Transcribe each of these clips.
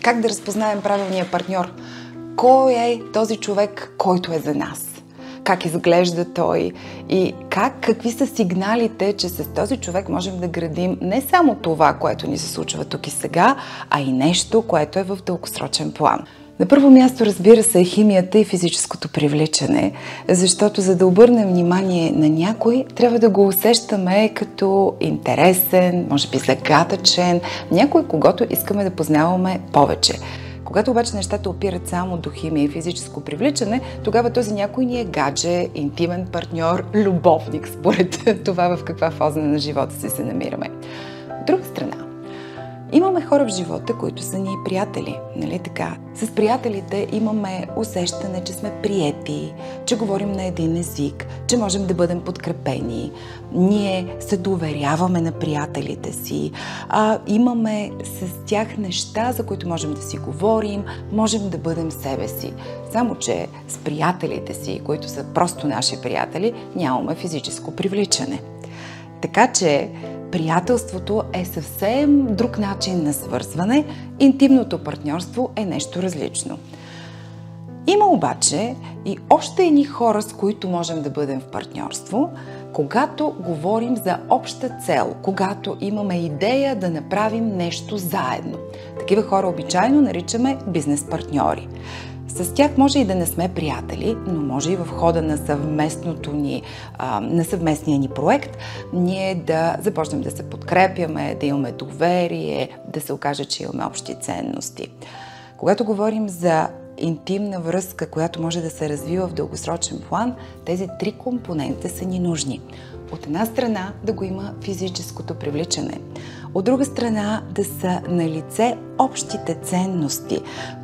Как да разпознаем правилния партньор? Кой е този човек, който е за нас? Как изглежда той и какви са сигналите, че с този човек можем да градим не само това, което ни се случва тук и сега, а и нещо, което е в дългосрочен план. На първо място, разбира се, е химията и физическото привличане, защото за да обърнем внимание на някой, трябва да го усещаме като интересен, може би загадъчен, някой, когото искаме да познаваме повече. Когато обаче нещата опират само до химия и физическо привличане, тогава този някой ни е гадже, интимен партньор, любовник, според това в каква фаза на живота си се намираме. От друга страна, имаме хора в живота, които са ни приятели, нали така? С приятелите имаме усещане, че сме приети, че говорим на един език, че можем да бъдем подкрепени. Ние се доверяваме на приятелите си, имаме с тях неща, за които можем да си говорим, можем да бъдем себе си. Само че с приятелите си, които са просто наши приятели, нямаме физическо привличане. Така че приятелството е съвсем друг начин на свързване, интимното партньорство е нещо различно. Има обаче и още едни хора, с които можем да бъдем в партньорство, когато говорим за обща цел, когато имаме идея да направим нещо заедно. Такива хора обичайно наричаме бизнес партньори. С тях може и да не сме приятели, но може и в хода на съвместния ни проект ние да започнем да се подкрепяме, да имаме доверие, да се окаже, че имаме общи ценности. Когато говорим за интимна връзка, която може да се развива в дългосрочен план, тези три компонента са ни нужни. От една страна да го има физическото привличане, от друга страна да са налице общите ценности,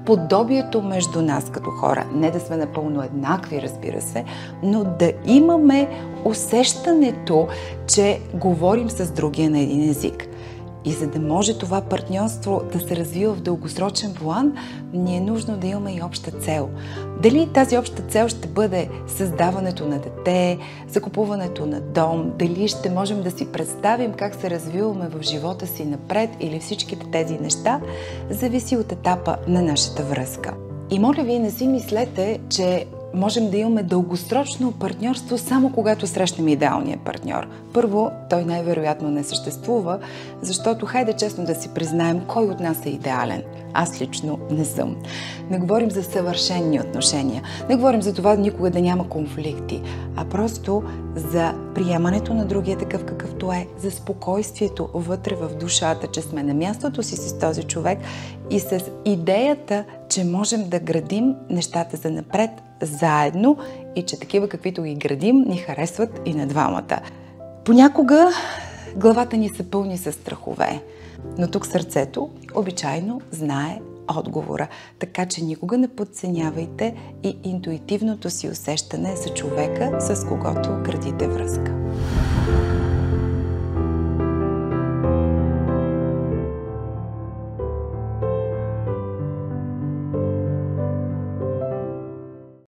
подобието между нас като хора, не да сме напълно еднакви, разбира се, но да имаме усещането, че говорим с другия на един език. И за да може това партньорство да се развива в дългосрочен план, ни е нужно да имаме и обща цел. Дали тази обща цел ще бъде създаването на дете, закупуването на дом, дали ще можем да си представим как се развиваме в живота си напред или всичките тези неща, зависи от етапа на нашата връзка. И моля ви, не си мислете, че можем да имаме дългосрочно партньорство само когато срещнем идеалния партньор. Първо, той най-вероятно не съществува, защото хайде честно да си признаем кой от нас е идеален. Аз лично не съм. Не говорим за съвършени отношения, не говорим за това никога да няма конфликти, а просто за приемането на другия такъв какъвто е, за спокойствието вътре в душата, че сме на мястото си с този човек и с идеята, че можем да градим нещата за напред заедно и че такива каквито ги градим ни харесват и на двамата. Понякога главата ни се пълни със страхове, но тук сърцето обичайно знае отговора, така че никога не подценявайте и интуитивното си усещане за човека, с когото градите връзка.